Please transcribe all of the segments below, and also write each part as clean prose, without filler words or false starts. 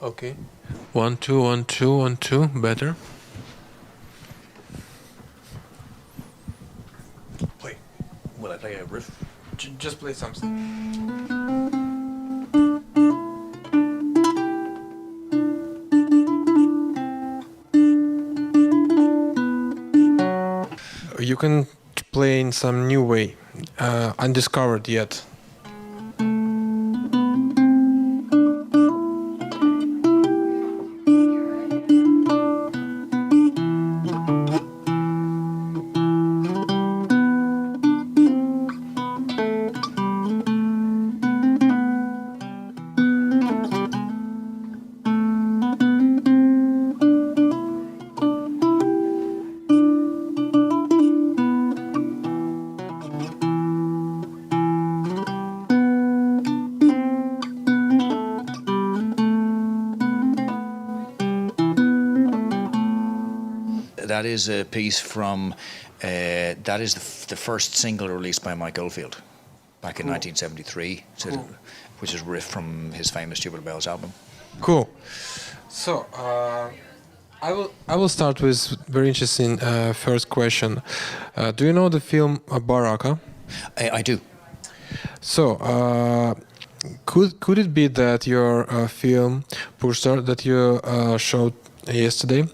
Okay. 1 2 1 2 1 2. Better. Wait, will I play a riff? Just play something. You can play in some new way, undiscovered yet. That is a piece from, that is the first single released by Mike Oldfield back in 1973, Cool. which is a riff from his famous Tubular Bells album. Cool. So, I will start with very interesting first question. Do you know the film Baraka? I do. So, could it be that your film Pushtar that you showed yesterday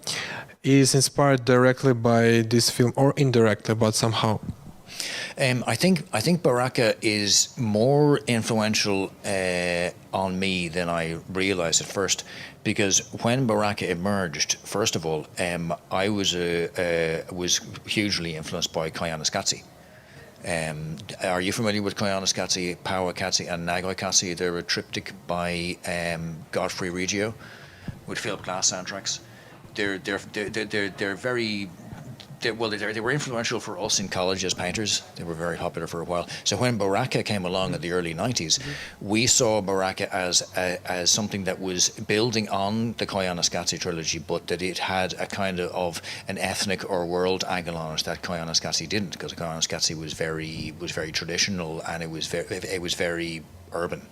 is inspired directly by this film or indirectly, but somehow? I think Baraka is more influential on me than I realized at first, because when Baraka emerged, first of all, I was hugely influenced by Koyaanisqatsi. Are you familiar with Koyaanisqatsi, Powakatsi, and Nagoykatsi? They're a triptych by Godfrey Reggio with Philip Glass soundtracks. They're very. They were influential for us in college as painters. They were very popular for a while. So when Baraka came along in the early 90s, we saw Baraka as something that was building on the Koyaanisqatsi trilogy, but that it had a kind of an ethnic or world angle on it that Koyaanisqatsi didn't, because Koyaanisqatsi was very traditional, and it was very urban.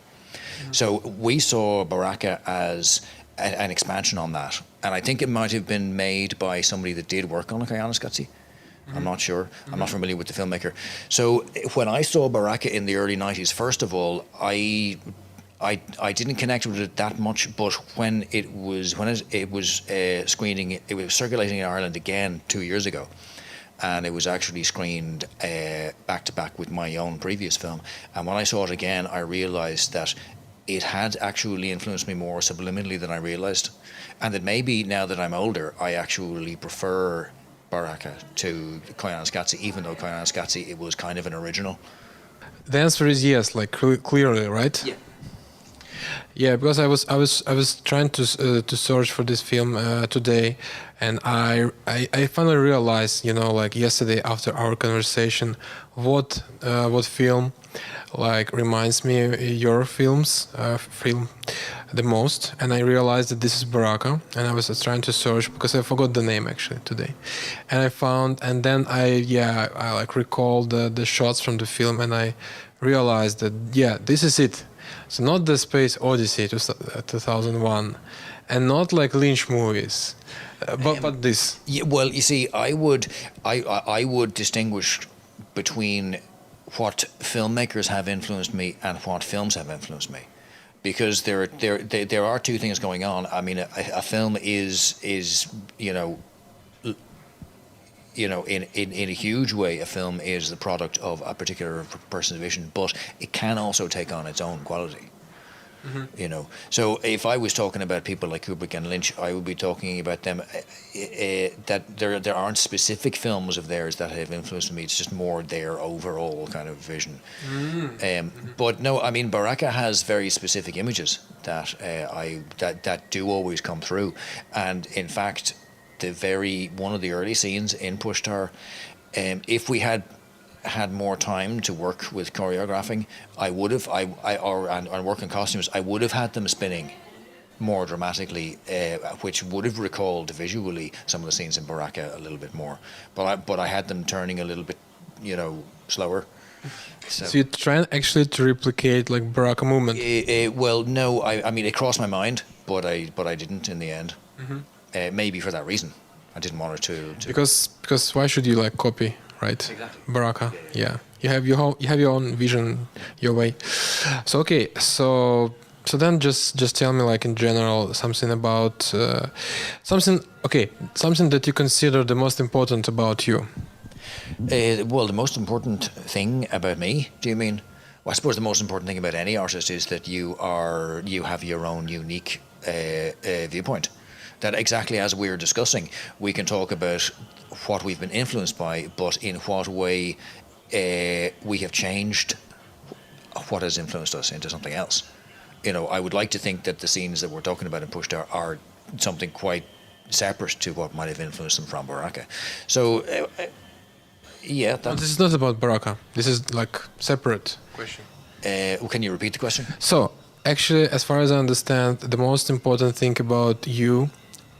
So we saw Baraka as an expansion on that, and I think it might have been made by somebody that did work on a Koyaanisqatsi. I'm not sure. I'm not familiar with the filmmaker. So when I saw Baraka in the early 90s, first of all, I didn't connect with it that much, but when it was screening, it was circulating in Ireland again 2 years ago, and it was actually screened back to back with my own previous film. And when I saw it again, I realised that it had actually influenced me more subliminally than I realised, and that maybe now that I'm older, I actually prefer Baraka to Koyaanisqatsi, even though Koyaanisqatsi, it was kind of an original. The answer is yes, like clearly, right? Yeah. Yeah, because I was trying to search for this film today, and I finally realized, like yesterday after our conversation, what film like reminds me your film the most, and I realized that this is Baraka, and I was trying to search because I forgot the name actually today, and I found, and then I like recalled the shots from the film, and I realized that this is it. So not the Space Odyssey 2001, and not like Lynch movies, but this. Yeah, well, you see, I would distinguish between what filmmakers have influenced me and what films have influenced me, because there are two things going on. I mean, a film is in a huge way, a film is the product of a particular person's vision, but it can also take on its own quality. Mm-hmm. So if I was talking about people like Kubrick and Lynch, I would be talking about them that there aren't specific films of theirs that have influenced me. It's just more their overall kind of vision. Mm-hmm. But no, I mean, Baraka has very specific images that that do always come through, and in fact, one of the early scenes in Pushtar, if we had more time to work with choreographing, I would have, and work on costumes, I would have had them spinning more dramatically, which would have recalled visually some of the scenes in Baraka a little bit more. But I had them turning a little bit, slower. So you're trying actually to replicate like Baraka movement. Well, no, I mean, it crossed my mind, but I didn't in the end. Maybe for that reason, I didn't want it to. Because why should you like copy, right? Exactly. Baraka. Yeah. You have your own vision, your way. So okay, so then just tell me like in general something about something that you consider the most important about you. Well, the most important thing about me, do you mean? Well, I suppose the most important thing about any artist is that you have your own unique viewpoint. That exactly as we were discussing, we can talk about what we've been influenced by, but in what way we have changed what has influenced us into something else. I would like to think that the scenes that we're talking about in Pushtar are something quite separate to what might have influenced them from Baraka. So, yeah. But this is not about Baraka. This is like separate question. Can you repeat the question? So actually, as far as I understand, the most important thing about you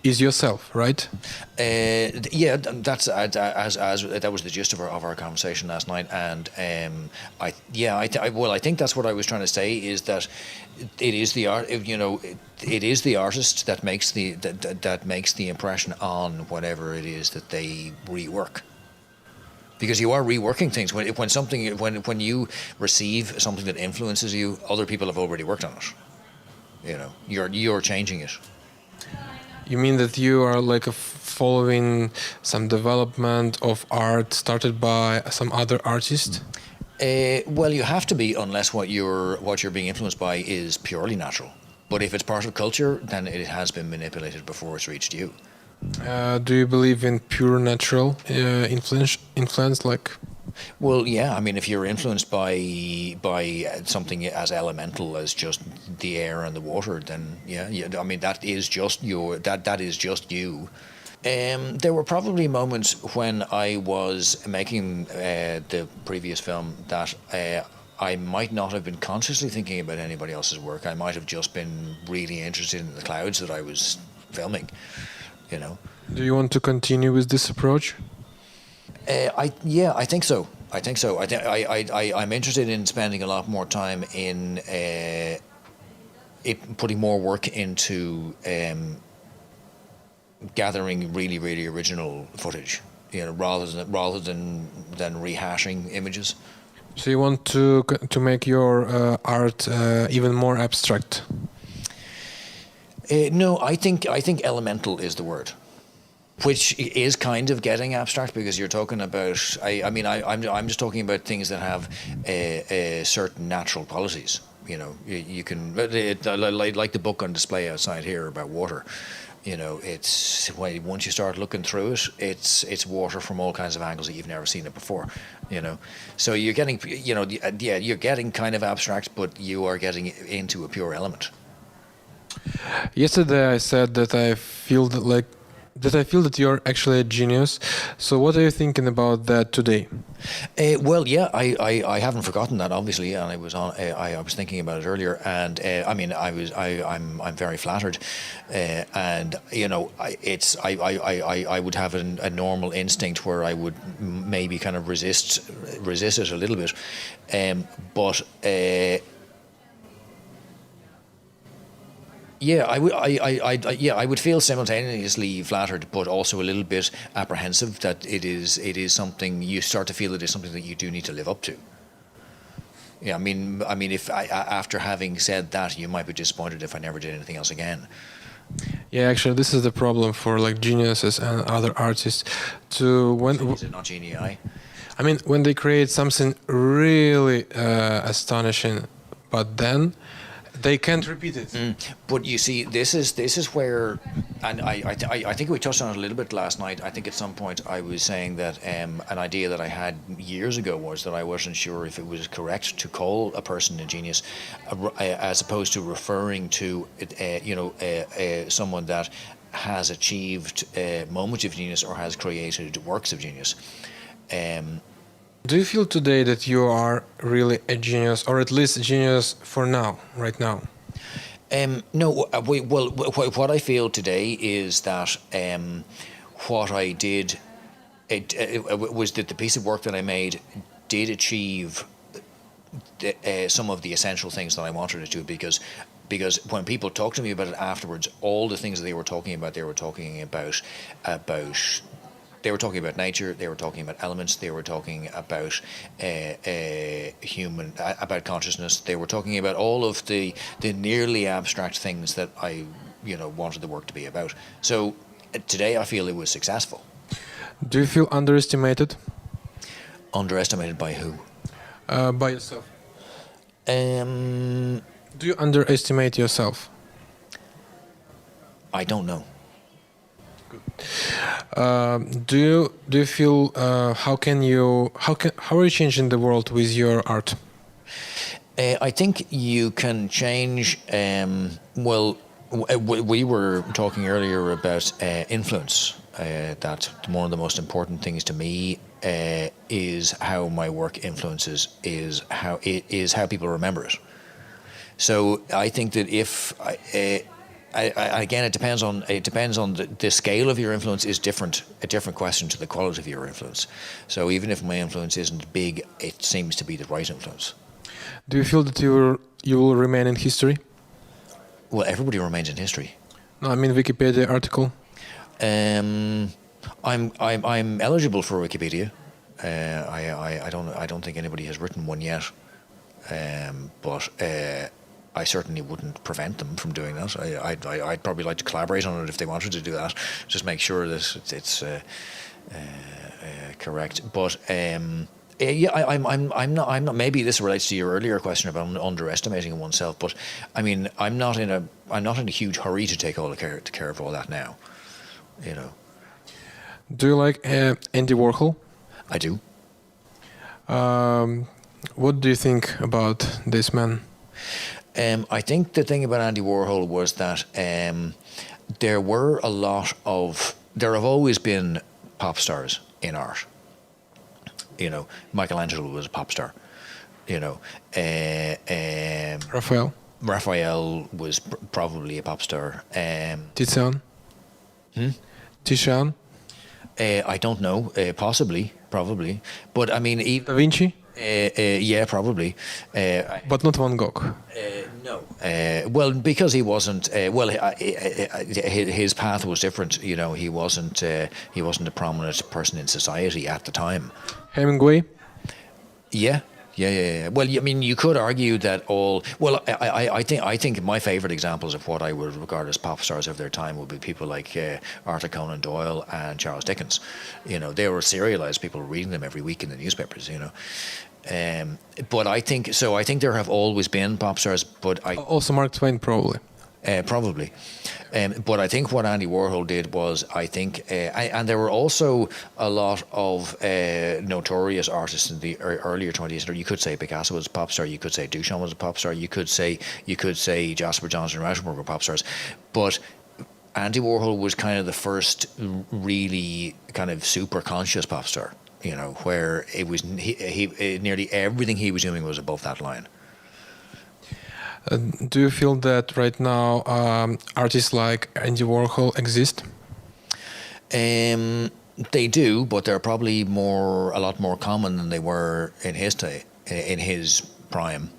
is yourself, right? Yeah, that's as that was the gist of our conversation last night, and I think that's what I was trying to say is that it is the art, it is the artist that makes that makes the impression on whatever it is that they rework. Because you are reworking things when you receive something that influences you, other people have already worked on it. You're changing it. You mean that you are like following some development of art started by some other artist? Well, you have to be, unless what you're being influenced by is purely natural. But if it's part of culture, then it has been manipulated before it's reached you. Do you believe in pure natural influence like? Well, yeah. I mean, if you're influenced by something as elemental as just the air and the water, then yeah. I mean, that is just that is just you. There were probably moments when I was making the previous film that I might not have been consciously thinking about anybody else's work. I might have just been really interested in the clouds that I was filming. Do you want to continue with this approach? I think so. I'm interested in spending a lot more time in putting more work into gathering really, really original footage. Rather than rehashing images. So you want to make your art even more abstract? No, I think elemental is the word, which is kind of getting abstract because you're talking about. I'm just talking about things that have certain natural qualities. You can like the book on display outside here about water. It's once you start looking through it, it's water from all kinds of angles that you've never seen it before. So you're getting you're getting kind of abstract, but you are getting into a pure element. Yesterday I said that I feel that you're actually a genius. So what are you thinking about that today? Well, yeah, I haven't forgotten that obviously, and I was thinking about it earlier, and I'm very flattered, and I would have a normal instinct where I would maybe kind of resist it a little bit, but. Yeah, I would feel simultaneously flattered, but also a little bit apprehensive that it is something you start to feel it is something that you do need to live up to. Yeah, I mean, if after having said that, you might be disappointed if I never did anything else again. Yeah, actually, this is the problem for like geniuses and other artists. Is it not genii? I mean, when they create something really astonishing, but then. They can't repeat it. But you see, this is where, and I think we touched on it a little bit last night. I think at some point I was saying that an idea that I had years ago was that I wasn't sure if it was correct to call a person a genius, as opposed to referring to someone that has achieved moments of genius or has created works of genius. Do you feel today that you are really a genius, or at least a genius for now, right now? No. Well, what I feel today is that what I did, it was that the piece of work that I made did achieve some of the essential things that I wanted it to, because when people talk to me about it afterwards, all the things that they were talking about they were talking about nature, they were talking about elements, they were talking about about consciousness, they were talking about all of the nearly abstract things that I wanted the work to be about. So today I feel it was successful. Do you feel underestimated? Underestimated by who? By yourself. Um, Do you underestimate yourself? I don't know. Do you feel how are you changing the world with your art? I think you can change. We were talking earlier about influence. That one of the most important things to me is how my work influences is how people remember it. So I think that if again, it depends on the scale of your influence is different. A different question to the quality of your influence. So even if my influence isn't big, it seems to be the right influence. Do you feel that you will remain in history? Well, everybody remains in history. No, I mean Wikipedia article. I'm eligible for Wikipedia. I don't think anybody has written one yet. But I certainly wouldn't prevent them from doing that. I'd probably like to collaborate on it if they wanted to do that. Just make sure that it's correct. But yeah, I'm not. Maybe this relates to your earlier question about underestimating oneself. But I mean, I'm not in a huge hurry to take all the care of all that now. Do you like Andy Warhol? I do. What do you think about this man? I think the thing about Andy Warhol was that there have always been pop stars in art. Michelangelo was a pop star. Raphael was probably a pop star. Titian? Titian? I don't know. Probably. But I mean, Da Vinci? Yeah, probably. But not Van Gogh. No. Well, because he wasn't. His path was different. He wasn't a prominent person in society at the time. Hemingway? Yeah. Well, I mean, you could argue that all. Well, I think my favorite examples of what I would regard as pop stars of their time would be people like Arthur Conan Doyle and Charles Dickens. They were serialized. People were reading them every week in the newspapers. But I think so. I think there have always been pop stars, but Also Mark Twain, probably. Probably. But I think what Andy Warhol did was, and there were also a lot of notorious artists in the earlier 20th century. You could say Picasso was a pop star. You could say Duchamp was a pop star. You could say Jasper Johns and Rauschenberg were pop stars. But Andy Warhol was kind of the first really kind of super conscious pop star. Where it was he nearly everything he was doing was above that line. Do you feel that right now artists like Andy Warhol exist? They do, but they're probably a lot more common than they were in his prime.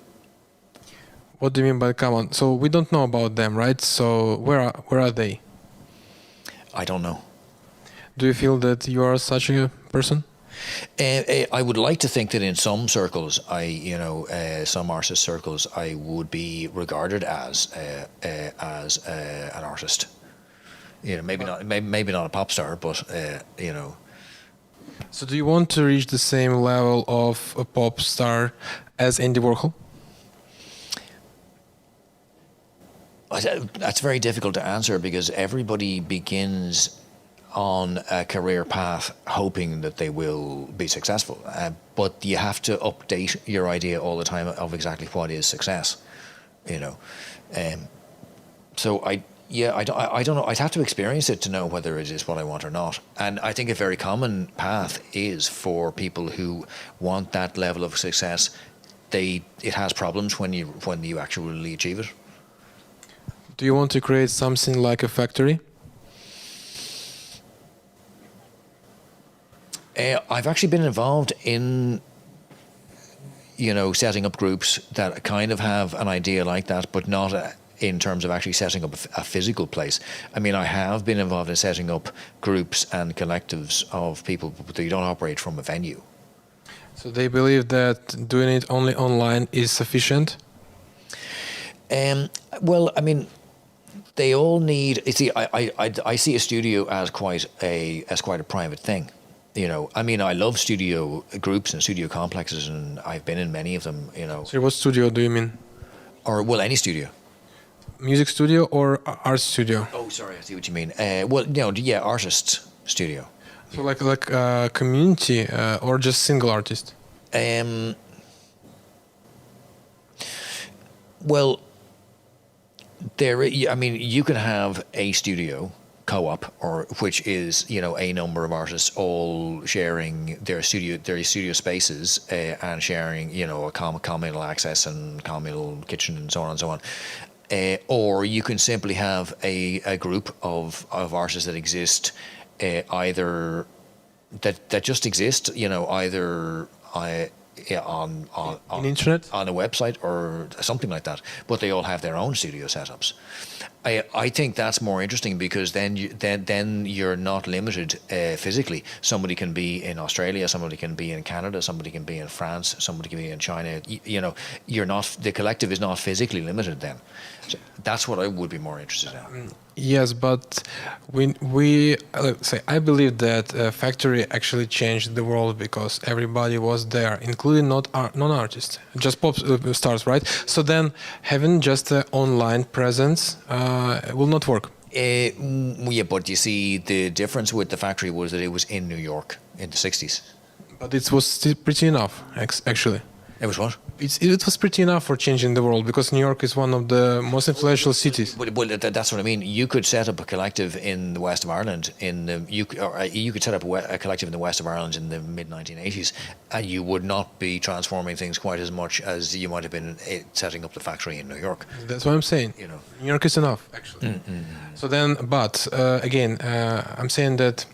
What do you mean by common? So we don't know about them, right? So where are they? I don't know. Do you feel that you are such a person? I would like to think that in some circles, some artist circles, I would be regarded as an artist. Maybe not a pop star, but So do you want to reach the same level of a pop star as Andy Warhol? That's very difficult to answer because everybody begins on a career path hoping that they will be successful, but you have to update your idea all the time of exactly what is success. So I don't know. I'd have to experience it to know whether it is what I want or not. And I think a very common path is for people who want that level of success. It has problems when you actually achieve it. Do you want to create something like a factory? I've actually been involved in setting up groups that kind of have an idea like that, but not in terms of actually setting up a physical place. I mean, I have been involved in setting up groups and collectives of people, but they don't operate from a venue. So they believe that doing it only online is sufficient? Well, I mean, they all need. You see, I see a studio as quite a private thing. I mean, I love studio groups and studio complexes, and I've been in many of them. So what studio do you mean? Or well, any studio. Music studio or art studio? Oh, sorry, I see what you mean. Well, yeah, artist studio. So like community or just single artist? Well, I mean, you could have a studio co-op, or which is a number of artists all sharing their studio spaces and sharing a communal access and communal kitchen and so on and so on. Or you can simply have a group of artists that exist either that just exist, either on internet, on a website or something like that, but they all have their own studio setups. I think that's more interesting, because then you're not limited physically. Somebody can be in Australia, somebody can be in Canada, somebody can be in France, somebody can be in China. You're not, the collective is not physically limited then. So that's what I would be more interested in. Yes, but we say I believe that factory actually changed the world, because everybody was there, including non-artists, just pop stars, right? So then having just an online presence will not work. Yeah, but you see, the difference with the factory was that it was in New York in the 60s. But it was still pretty enough, actually. It was what? It was pretty enough for changing the world, because New York is one of the most influential cities. Well, that's what I mean. You could set up a collective in the west of Ireland you could set up a collective in the west of Ireland in the mid 1980s, and you would not be transforming things quite as much as you might have been setting up the factory in New York. That's what I'm saying. New York is enough, actually. Mm-hmm. So then, but again, I'm saying that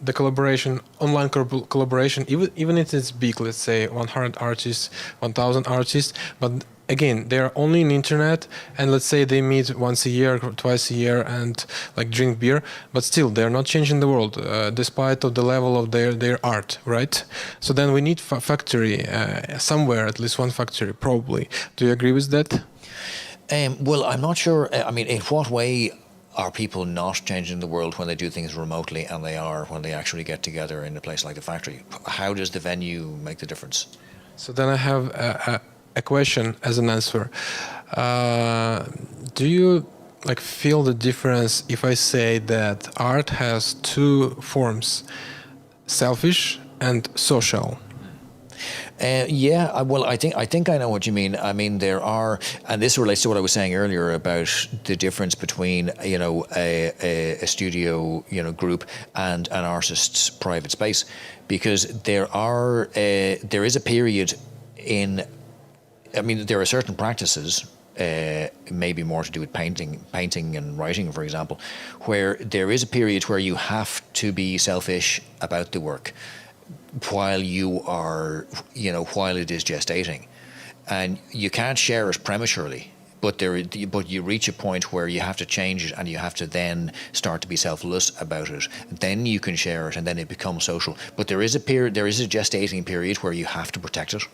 the collaboration, online collaboration, even if it's big, let's say 100 artists, 1,000 artists, but again, they're only in internet, and let's say they meet once a year, twice a year, and like drink beer, but still they're not changing the world, despite of the level of their art, right? So then we need factory somewhere, at least one factory, probably. Do you agree with that? Well, I'm not sure. I mean, in what way are people not changing the world when they do things remotely, and they are when they actually get together in a place like the factory? How does the venue make the difference? So then I have a question as an answer. Do you feel the difference if I say that art has two forms, selfish and social? Yeah, well, I think I know what you mean. I mean, there are, and this relates to what I was saying earlier about the difference between a studio group and an artist's private space, because there is a period in. I mean, there are certain practices, maybe more to do with painting and writing, for example, where there is a period where you have to be selfish about the work while it is gestating, and you can't share it prematurely, but you reach a point where you have to change it, and you have to then start to be selfless about it. Then you can share it, and then it becomes social. But there is a gestating period where you have to protect it.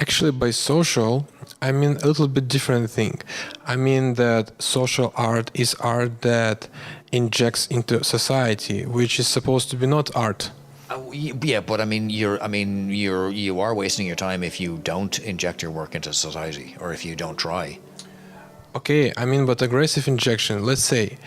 Actually, by social, I mean a little bit different thing. I mean that social art is art that injects into society, which is supposed to be not art. Yeah, but I mean, you are wasting your time if you don't inject your work into society, or if you don't try. Okay, I mean, but aggressive injection. Let's say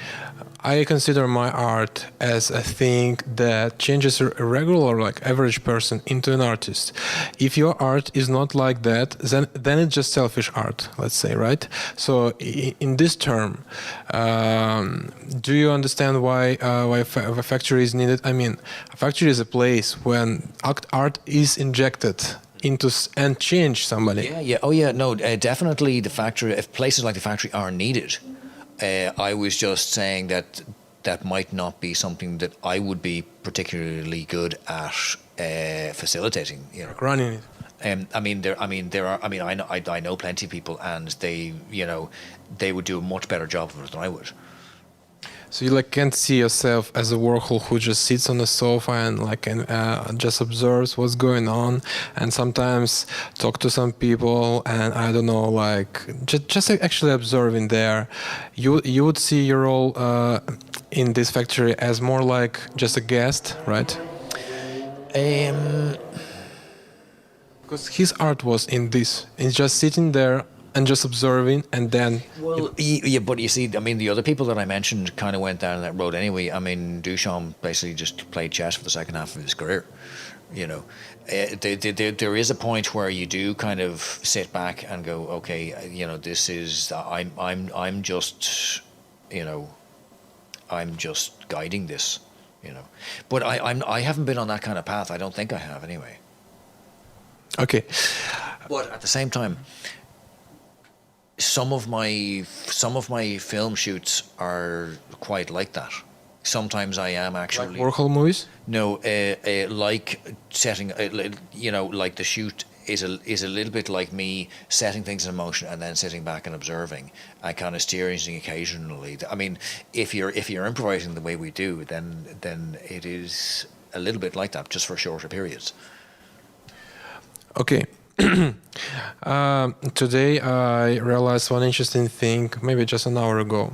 I consider my art as a thing that changes a regular, average person into an artist. If your art is not like that, then it's just selfish art, let's say, right? So in this term, do you understand why a factory is needed? I mean, a factory is a place when art is injected into and change somebody. Yeah. Oh, yeah. No, definitely the factory. If places like the factory are needed. I was just saying that might not be something that I would be particularly good at facilitating. Running it. I know plenty of people, and they would do a much better job of it than I would. So you like can't see yourself as a Warhol who just sits on the sofa and just observes what's going on, and sometimes talk to some people, and I don't know, like just actually observing there. You would see your role in this factory as more like just a guest, right? Because his art was in this. It's just sitting there and just observing, and then... Well, yeah, but you see, I mean, the other people that I mentioned kind of went down that road anyway. I mean, Duchamp basically just played chess for the second half of his career. There is a point where you do kind of sit back and go, okay, this is I'm just, I'm just guiding this, But I haven't been on that kind of path. I don't think I have anyway. Okay. But at the same time, some of my film shoots are quite like that. Sometimes I am actually like Warhol movies. No, like setting, like the shoot is a little bit like me setting things in motion and then sitting back and observing and kind of steering occasionally. I mean, if you're improvising the way we do, then it is a little bit like that, just for shorter periods. Okay. Today I realized one interesting thing, maybe just an hour ago,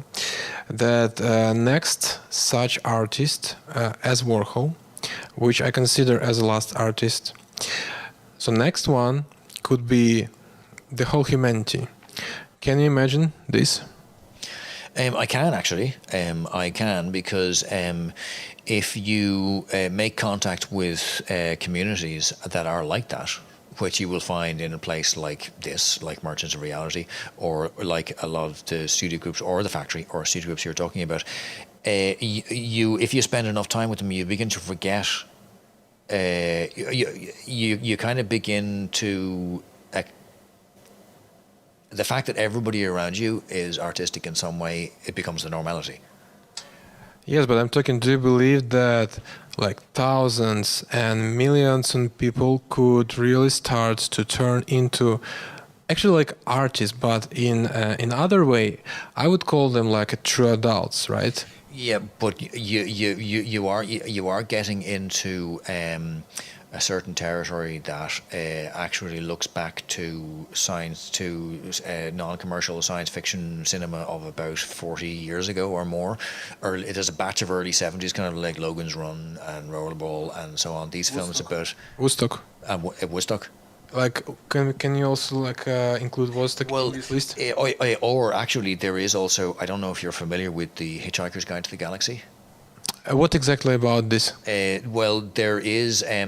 that next such artist as Warhol, which I consider as the last artist, so next one could be the whole humanity. Can you imagine this? I can actually. I can, because if you make contact with communities that are like that, which you will find in a place like this, like Merchants of Reality, or like a lot of the studio groups or the factory or studio groups you're talking about, if you spend enough time with them, you begin to forget. You kind of begin to. The fact that everybody around you is artistic in some way, it becomes the normality. Yes, but I'm talking, do you believe that like thousands and millions of people could really start to turn into actually like artists, but in other way? I would call them like a true adults, right? Yeah, but you are getting into a certain territory that actually looks back to non-commercial science fiction cinema of about 40 years ago or more. Or it is a batch of early 70s, kind of like Logan's Run and Rollerball and so on. These films about Woodstock. Woodstock. Like, can you also include Woodstock in this list? Or actually, there is also, I don't know if you're familiar with the Hitchhiker's Guide to the Galaxy. What exactly about this? Well, there is a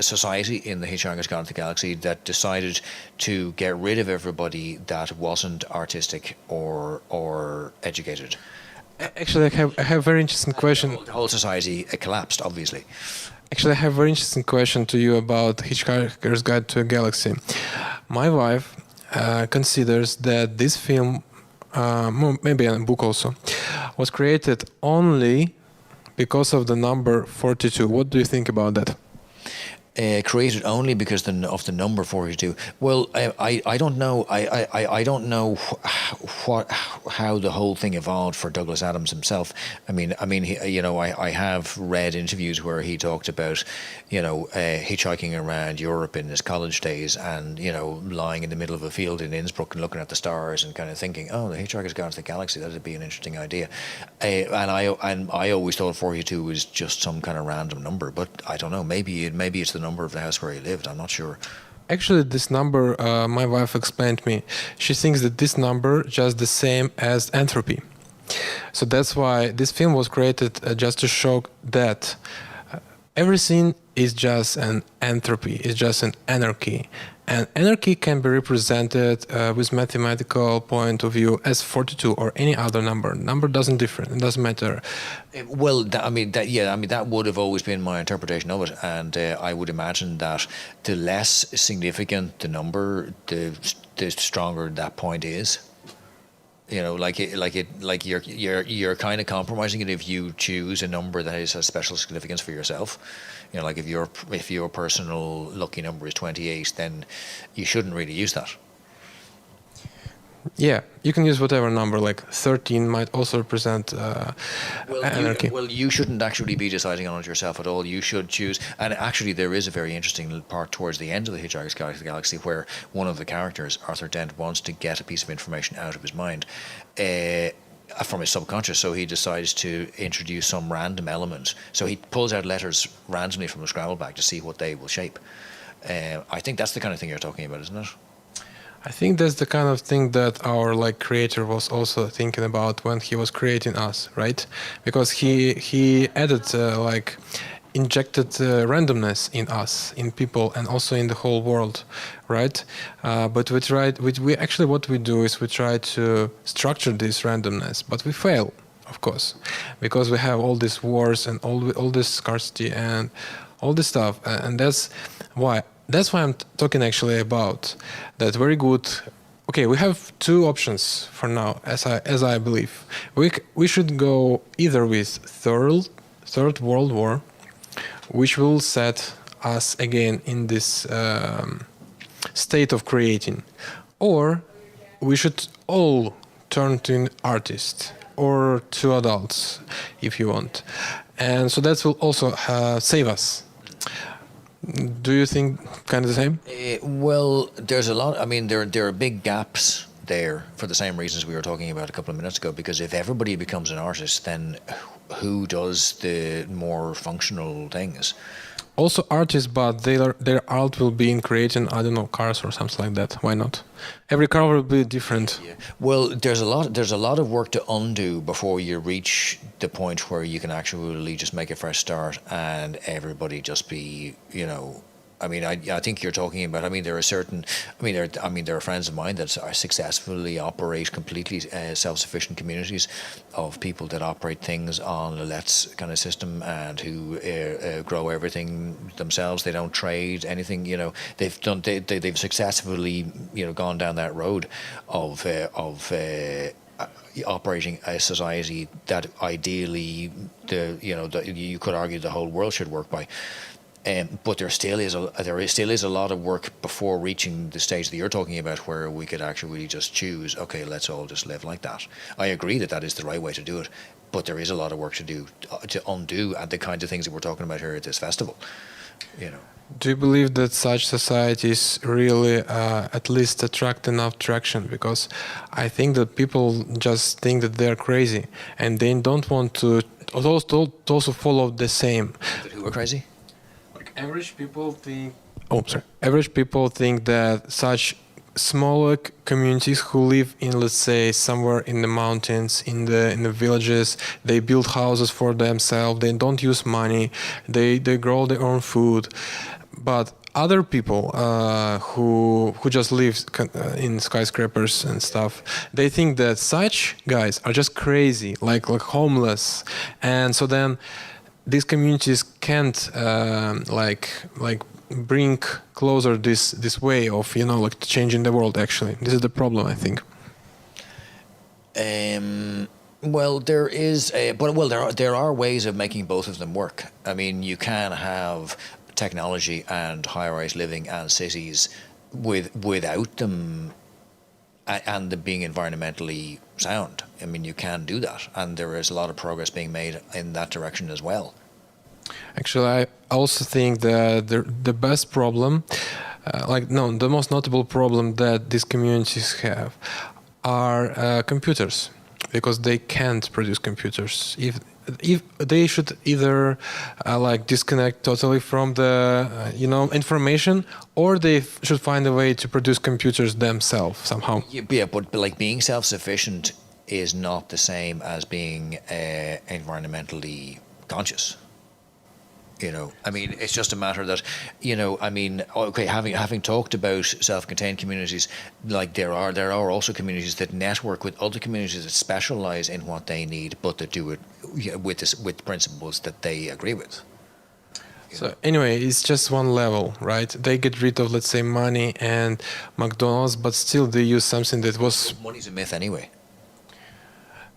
society in the Hitchhiker's Guide to the Galaxy that decided to get rid of everybody that wasn't artistic or educated. Actually, I have a very interesting question. The whole society collapsed, obviously. Actually, I have a very interesting question to you about Hitchhiker's Guide to the Galaxy. My wife considers that this film, maybe a book also, was created only because of the number 42. What do you think about that? Created only because of the number 42. Well, I don't know. I don't know how the whole thing evolved for Douglas Adams himself. I mean, I have read interviews where he talked about, hitchhiking around Europe in his college days, and lying in the middle of a field in Innsbruck and looking at the stars and kind of thinking, oh, the Hitchhiker's Guide to the Galaxy, that'd be an interesting idea. And I always thought 42 was just some kind of random number, but I don't know. Maybe it's the number of the house where he lived. I'm not sure. Actually, this number, my wife explained to me, she thinks that this number just the same as entropy. So that's why this film was created, just to show that everything is just an entropy, it's just an anarchy. And anarchy can be represented with mathematical point of view as 42 or any other number. Number doesn't differ. It doesn't matter. Well, that would have always been my interpretation of it, and I would imagine that the less significant the number, the stronger that point is. You know, like you're kind of compromising it if you choose a number that has a special significance for yourself. You know, like if your personal lucky number is 28, then you shouldn't really use that. Yeah, you can use whatever number. Like 13 might also represent anarchy. You shouldn't actually be deciding on it yourself at all. You should choose. And actually, there is a very interesting part towards the end of the Hitchhiker's Guide to the Galaxy where one of the characters, Arthur Dent, wants to get a piece of information out of his mind from his subconscious. So he decides to introduce some random element. So he pulls out letters randomly from a Scrabble bag to see what they will shape. I think that's the kind of thing you're talking about, isn't it? I think that's the kind of thing that our creator was also thinking about when he was creating us, right? Because he added injected randomness in us, in people, and also in the whole world, right? But we actually what we do is we try to structure this randomness, but we fail, of course, because we have all these wars and all this scarcity and all this stuff, and that's why I'm talking actually about that very good. Okay, we have two options for now, as I believe. We should go either with third World War, which will set us again in this state of creating, or we should all turn to an artist or to adults, if you want, and so that will also save us. Do you think kind of the same? Well, there's a lot. I mean, there are big gaps there for the same reasons we were talking about a couple of minutes ago. Because if everybody becomes an artist, then who does the more functional things? Also artists, but their art will be in creating, I don't know, cars or something like that. Why not? Every car will be different. Yeah. Well, there's a lot of work to undo before you reach the point where you can actually just make a fresh start and everybody just be, you know. I mean, I think you're talking about. I mean, there are friends of mine that are successfully operate completely self-sufficient communities of people that operate things on a Let's kind of system and who grow everything themselves. They don't trade anything. You know, they've successfully gone down that road of operating a society that ideally you could argue the whole world should work by. But there still is a lot of work before reaching the stage that you're talking about, where we could actually just choose. Okay, let's all just live like that. I agree that is the right way to do it, but there is a lot of work to do to undo and the kinds of things that we're talking about here at this festival. You know. Do you believe that such societies really at least attract enough traction? Because I think that people just think that they're crazy and they don't want to also follow the same. Who are crazy? Average people think. Average people think that such smaller communities who live in, let's say, somewhere in the mountains, in the villages, they build houses for themselves. They don't use money. They grow their own food. But other people who just live in skyscrapers and stuff, they think that such guys are just crazy, like homeless, and so then. These communities can't bring closer this way of changing the world. Actually, this is the problem, I think. Well, there is, there are ways of making both of them work. I mean, you can have technology and high-rise living and cities without them. And them being environmentally sound. I mean, you can do that, and there is a lot of progress being made in that direction as well. Actually, I also think that the best problem, the most notable problem that these communities have are computers, because they can't produce computers. If they should either disconnect totally from the information, or they should find a way to produce computers themselves somehow. Yeah, but being self-sufficient is not the same as being environmentally conscious. I mean, it's just a matter that, having talked about self-contained communities, there are also communities that network with other communities that specialize in what they need, but that do it with principles that they agree with. So anyway, it's just one level, right? They get rid of, let's say, money and McDonald's, but still they use something that was... Money's a myth anyway.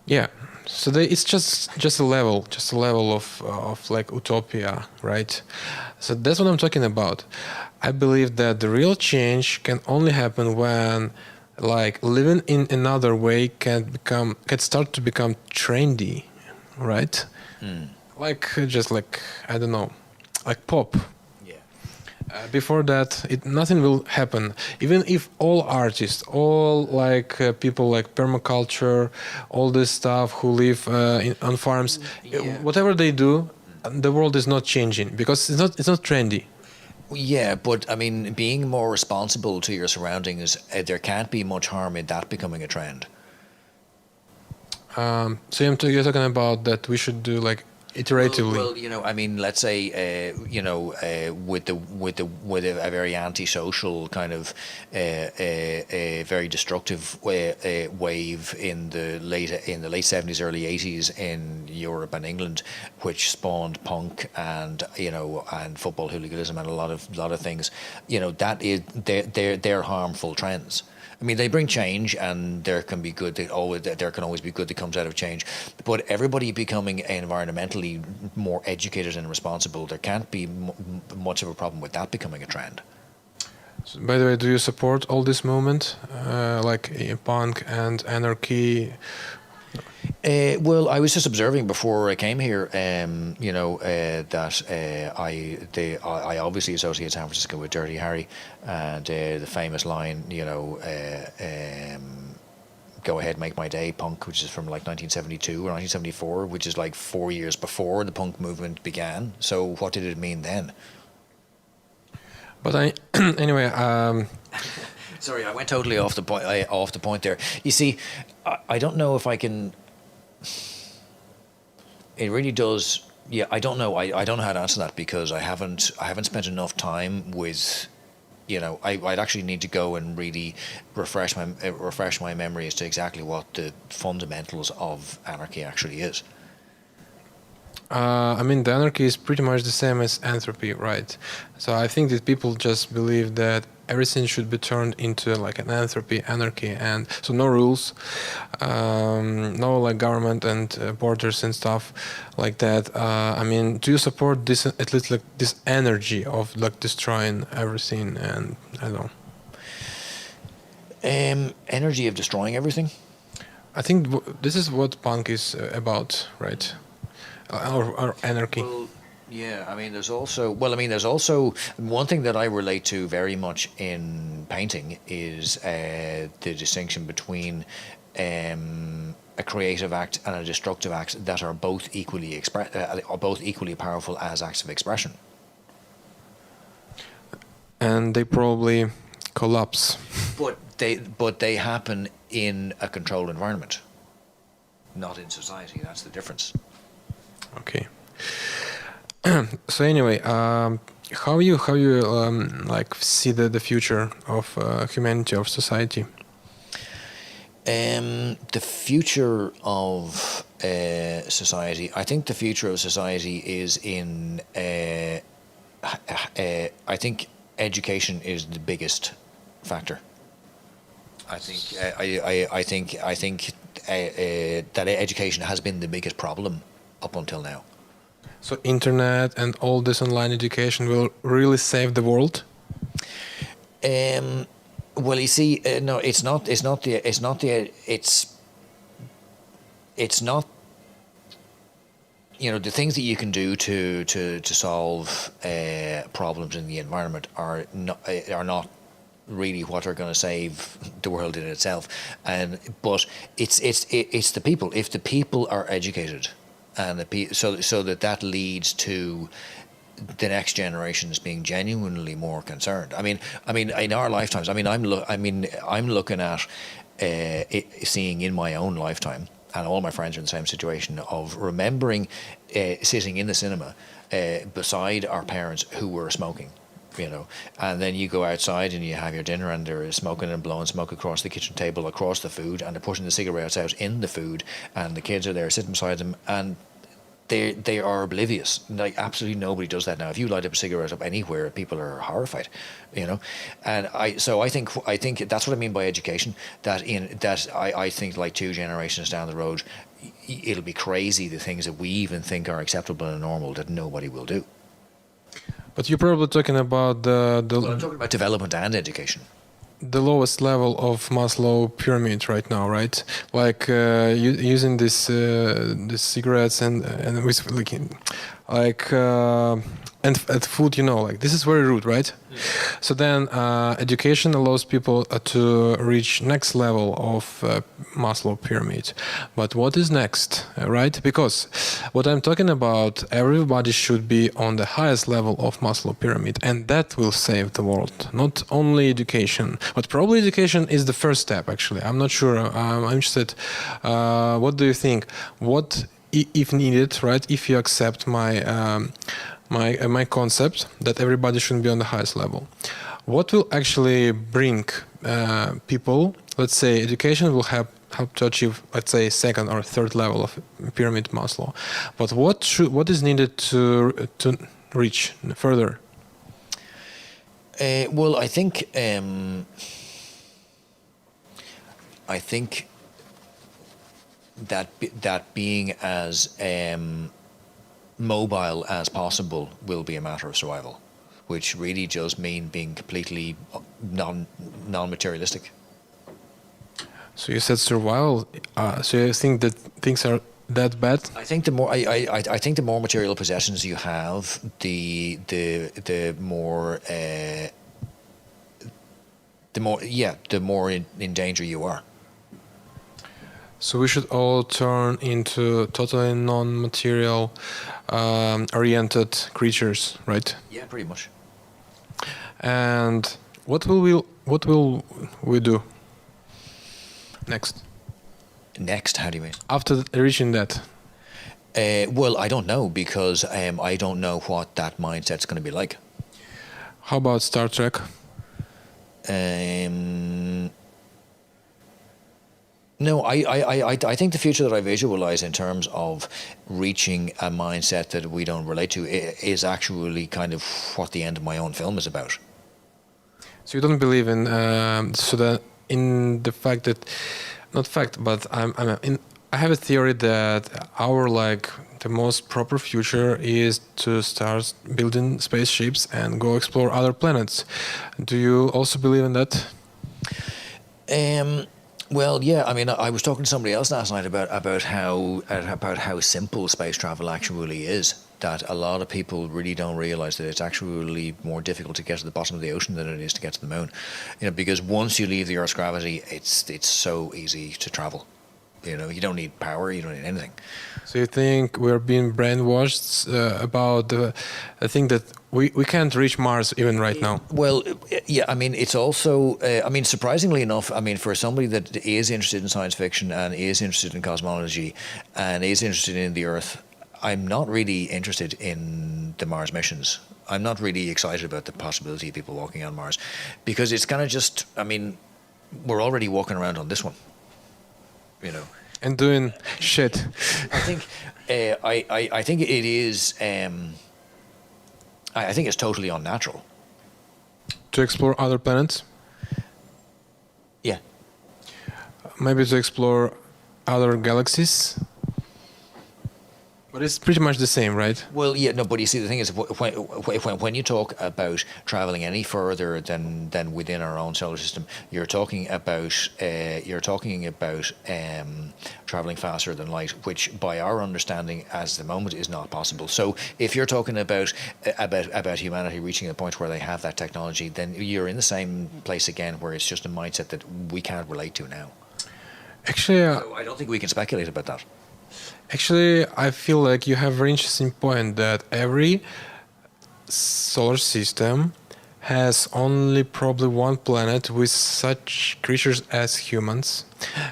Yeah. So it's just a level of like utopia, right? So that's what I'm talking about. I believe that the real change can only happen when like living in another way can start to become trendy, right? Like just like I don't know, like pop. Yeah. Before that, nothing will happen. Even if all artists, all like people like permaculture, all this stuff who live on farms, Yeah. whatever they do, the world is not changing because it's not trendy. Yeah, but I mean, being more responsible to your surroundings, there can't be much harm in that becoming a trend. So you're talking about that we should do like iteratively. Well, I mean, let's say, with a very antisocial kind of, a very destructive wave in the late 70s, early 80s in Europe and England, which spawned punk and and football hooliganism and a lot of things. That is they're harmful trends. I mean, they bring change, and there can be good. There can always be good that comes out of change. But everybody becoming environmentally more educated and responsible, there can't be much of a problem with that becoming a trend. So, by the way, do you support all this movement, like punk and anarchy? Well, I was just observing before I came here, that I obviously associate San Francisco with Dirty Harry, and the famous line, "Go ahead, make my day," punk, which is from like 1972 or 1974, which is like 4 years before the punk movement began. So, what did it mean then? But anyway, Sorry, I went totally off the point there. You see, I don't know if I can. It really does. Yeah, I don't know. I don't know how to answer that because I haven't spent enough time with. I'd actually need to go and really refresh my memory as to exactly what the fundamentals of anarchy actually is. I mean, the anarchy is pretty much the same as entropy, right? So I think that people just believe that everything should be turned into like an anarchy, and so no rules, no like government and borders and stuff like that. I mean, do you support this, at least like this energy of like destroying everything? And I don't know. Energy of destroying everything. I think this is what punk is about, right? Or anarchy. Well, yeah. I mean, there's also one thing that I relate to very much in painting is the distinction between a creative act and a destructive act that are both equally powerful as acts of expression. And they probably collapse. But they happen in a controlled environment, not in society. That's the difference. Okay. So anyway, how you like see the future of humanity, of society? The future of society. I think the future of society is in. I think education is the biggest factor. I think that education has been the biggest problem up until now. So internet and all this online education will really save the world? Well, you see, no, it's not. It's not the things that you can do to solve problems in the environment are not really what are going to save the world in itself. But it's the people. If the people are educated, and so that leads to the next generations being genuinely more concerned. I mean, in our lifetimes. I mean, I'm looking at seeing in my own lifetime, and all my friends are in the same situation of remembering sitting in the cinema beside our parents who were smoking. And then you go outside and you have your dinner and they're smoking and blowing smoke across the kitchen table, across the food, and they're pushing the cigarettes out in the food, and the kids are there sitting beside them, and they are oblivious. Like absolutely nobody does that now. If you light up a cigarette up anywhere, people are horrified, you know. And I think that's what I mean by education. I think like 2 generations down the road, it'll be crazy the things that we even think are acceptable and normal that nobody will do. But you're probably talking about Well, I'm talking about development and education. the lowest level of Maslow pyramid right now, right? Like using this cigarettes and with and food, you know, like this is very rude, right? Yeah. So then education allows people to reach next level of Maslow pyramid. But what is next, right? Because what I'm talking about, everybody should be on the highest level of Maslow pyramid, and that will save the world. Not only education, but probably education is the first step, actually. I'm not sure. I'm interested. What do you think? What, if needed, right? If you accept my concept that everybody should be on the highest level, what will actually bring people? Let's say education will help to achieve, let's say, second or third level of pyramid Maslow. But what is needed to reach further? Well, I think that being as mobile as possible will be a matter of survival, which really does mean being completely non-materialistic. So you said survival. So you think that things are that bad? I think the more I think the more material possessions you have, the more in danger you are. So we should all turn into totally non-material oriented creatures, right? Yeah, pretty much. And what will we do next? Next, how do you mean? After reaching that? Well, I don't know, because I don't know what that mindset's going to be like. How about Star Trek? No, I think the future that I visualize in terms of reaching a mindset that we don't relate to is actually kind of what the end of my own film is about. So you don't believe in the fact that, not fact, but I have a theory that the most proper future is to start building spaceships and go explore other planets. Do you also believe in that? Well, yeah. I mean, I was talking to somebody else last night about how simple space travel actually is. That a lot of people really don't realize that it's actually more difficult to get to the bottom of the ocean than it is to get to the moon. You know, because once you leave the Earth's gravity, it's so easy to travel. You know, you don't need power, you don't need anything. So you think we're being brainwashed about the thing that we can't reach Mars even right now? Well, yeah, I mean, it's also, surprisingly enough, I mean, for somebody that is interested in science fiction and is interested in cosmology and is interested in the Earth, I'm not really interested in the Mars missions. I'm not really excited about the possibility of people walking on Mars, because it's kind of just, I mean, we're already walking around on this one, you know. And doing shit. I think I think it is. I think it's totally unnatural To explore other planets? Yeah. Maybe to explore other galaxies? But it's pretty much the same, right? Well, yeah, no, but you see, the thing is, when you talk about traveling any further than within our own solar system, you're talking about traveling faster than light, which, by our understanding, at the moment, is not possible. So, if you're talking about humanity reaching a point where they have that technology, then you're in the same place again, where it's just a mindset that we can't relate to now. Actually, so I don't think we can speculate about that. Actually, I feel like you have a very interesting point that every solar system has only probably one planet with such creatures as humans,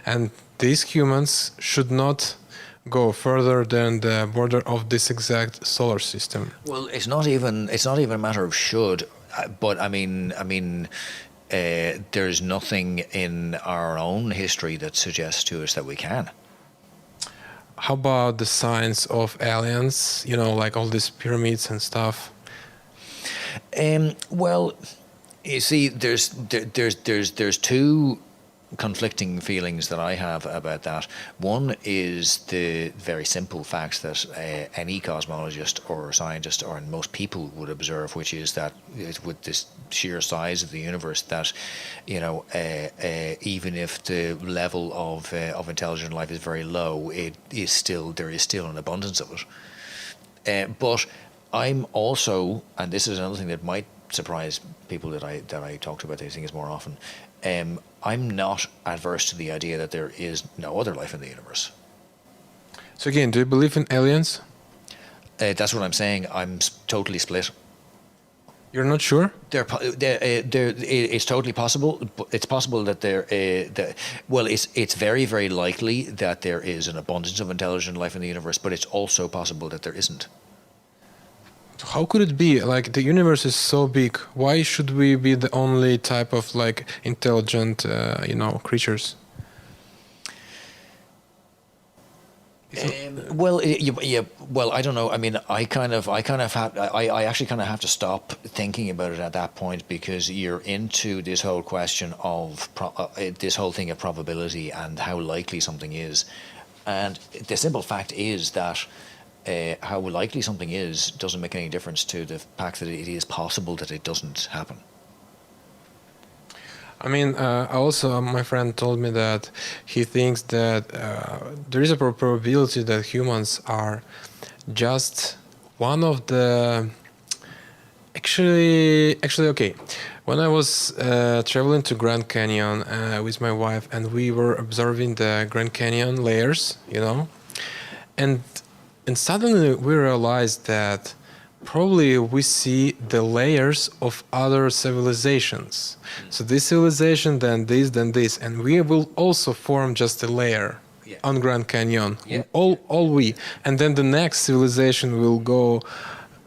and these humans should not go further than the border of this exact solar system. Well, it's not even a matter of should, but I mean. There's nothing in our own history that suggests to us that we can. how about the signs of aliens? You know, like all these pyramids and stuff. Well, you see, there's two conflicting feelings that I have about that. One is the very simple facts that any cosmologist or scientist or most people would observe, which is that with this sheer size of the universe, that even if the level of intelligent life is very low, there is still an abundance of it. But I'm also, and this is another thing that might surprise people that I talk to about these things more often. I'm not adverse to the idea that there is no other life in the universe. So again, do you believe in aliens? That's what I'm saying. I'm totally split. You're not sure? It's totally possible. It's possible that it's very, very likely that there is an abundance of intelligent life in the universe, but it's also possible that there isn't. How could it be? Like, the universe is so big. Why should we be the only type of like intelligent, creatures? Well, I don't know. I mean, I actually kind of have to stop thinking about it at that point, because you're into this whole question of this whole thing of probability and how likely something is, and the simple fact is that how likely something is doesn't make any difference to the fact that it is possible that it doesn't happen. I mean, also my friend told me that he thinks that there is a probability that humans are just one of the... Actually, okay. When I was traveling to Grand Canyon with my wife, and we were observing the Grand Canyon layers, and suddenly we realized that probably we see the layers of other civilizations. So this civilization, then this, and we will also form just a layer on Grand Canyon. Yeah. All we, and then the next civilization will go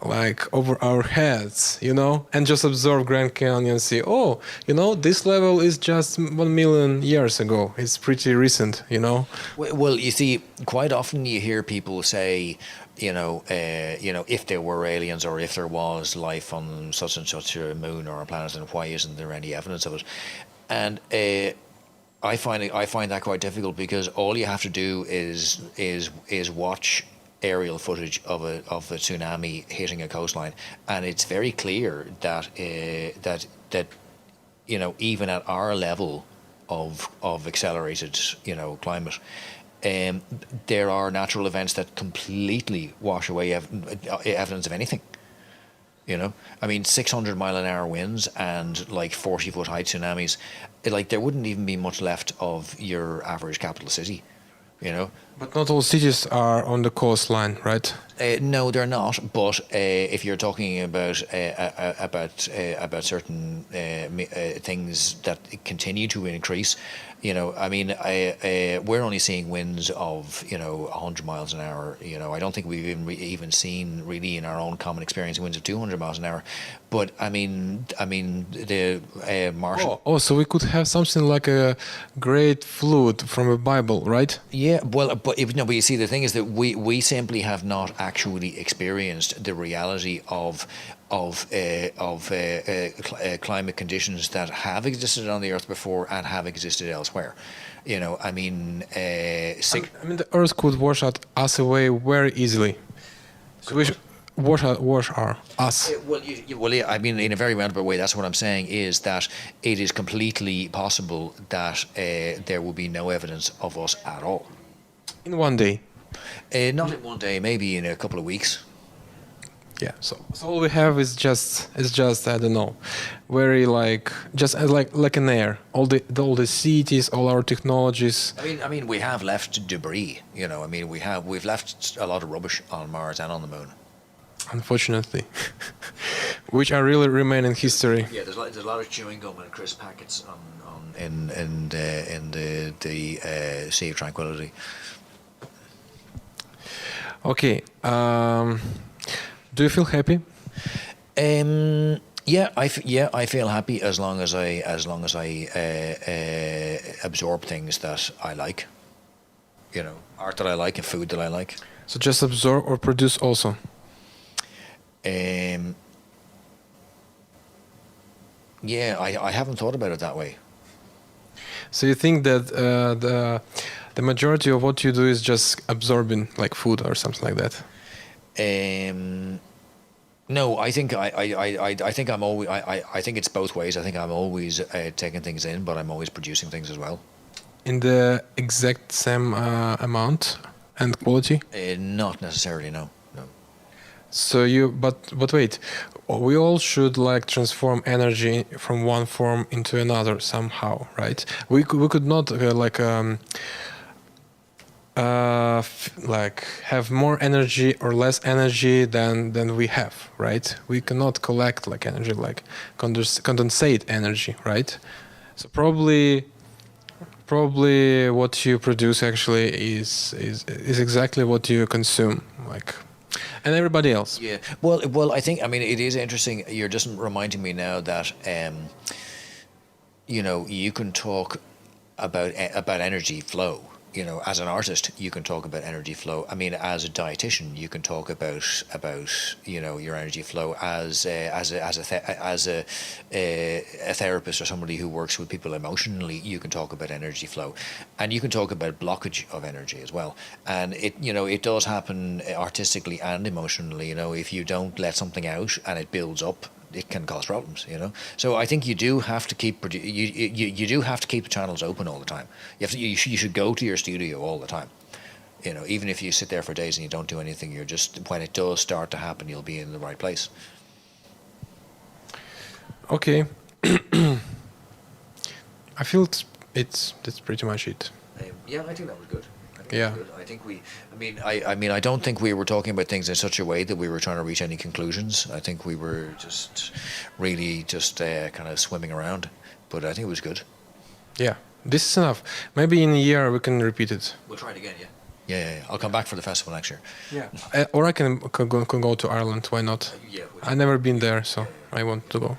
like over our heads, and just observe Grand Canyon and see, this level is just 1 million years ago. It's pretty recent, Well, you see, quite often you hear people say, if there were aliens, or if there was life on such and such a moon or a planet, and why isn't there any evidence of it? And I find that quite difficult, because all you have to do is watch aerial footage of the tsunami hitting a coastline, and it's very clear that even at our level of accelerated climate, there are natural events that completely wash away evidence of anything. I mean, 600-mile-an-hour winds and like 40-foot high tsunamis, there wouldn't even be much left of your average capital city. But not all cities are on the coastline, right? No, they're not. But if you're talking about certain things that continue to increase, we're only seeing winds of 100 miles an hour. I don't think we've even seen really in our own common experience winds of 200 miles an hour. But the Martian. So we could have something like a great flood from the Bible, right? Yeah, well, but you see, the thing is that we simply have not actually experienced the reality of climate conditions that have existed on the Earth before and have existed elsewhere. The Earth could wash us away very easily. So we should wash us. In a very roundabout way, that's what I'm saying, is that it is completely possible that there will be no evidence of us at all. In one day? Not in one day, maybe in a couple of weeks. Yeah, so all we have is just I don't know, very like an air. All the cities, all our technologies. I mean, we have left debris. We've left a lot of rubbish on Mars and on the moon. Unfortunately, which are really remain in history. Yeah, there's a lot of chewing gum and crisp packets in the Sea of Tranquility. Okay. Do you feel happy? I feel happy as long as I absorb things that I like. art that I like and food that I like. So just absorb or produce also. Um, yeah, I haven't thought about it that way. So you think that the majority of what you do is just absorbing like food or something like that? No, I think I think I'm always I think it's both ways. I think I'm always taking things in, but I'm always producing things as well. In the exact same amount and quality? Not necessarily, no, no. So but wait, we all should like transform energy from one form into another somehow, right? We could not like have more energy or less energy than we have, right? We cannot collect like energy, like condensate energy, right? So probably what you produce actually is exactly what you consume, like, and everybody else. Yeah. Well, I mean, it is interesting. You're just reminding me now that you can talk about energy flow. As an artist, you can talk about energy flow. I mean, as a dietitian, you can talk about your energy flow. As a therapist or somebody who works with people emotionally, you can talk about energy flow, and you can talk about blockage of energy as well. And it does happen artistically and emotionally. If you don't let something out and it builds up, it can cause problems, So I think you do have to keep you do have to keep the channels open all the time. You should go to your studio all the time. Even if you sit there for days and you don't do anything, you're just, when it does start to happen, you'll be in the right place. Okay. I feel that's pretty much it. Yeah, I think that was good. Yeah. I think I don't think we were talking about things in such a way that we were trying to reach any conclusions. I think we were just really kind of swimming around, but I think it was good. Yeah, this is enough. Maybe in a year we can repeat it. We'll try it again, yeah. Yeah. I'll come back for the festival next year. Yeah. Or I can go to Ireland. Why not? Yeah. I've never been there, so I want to go.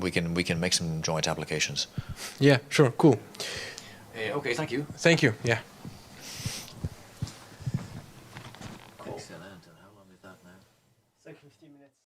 We can make some joint applications. Yeah, sure, cool. Okay, thank you. Thank you. Yeah. Excellent. And how long is that now? It's like 15 minutes.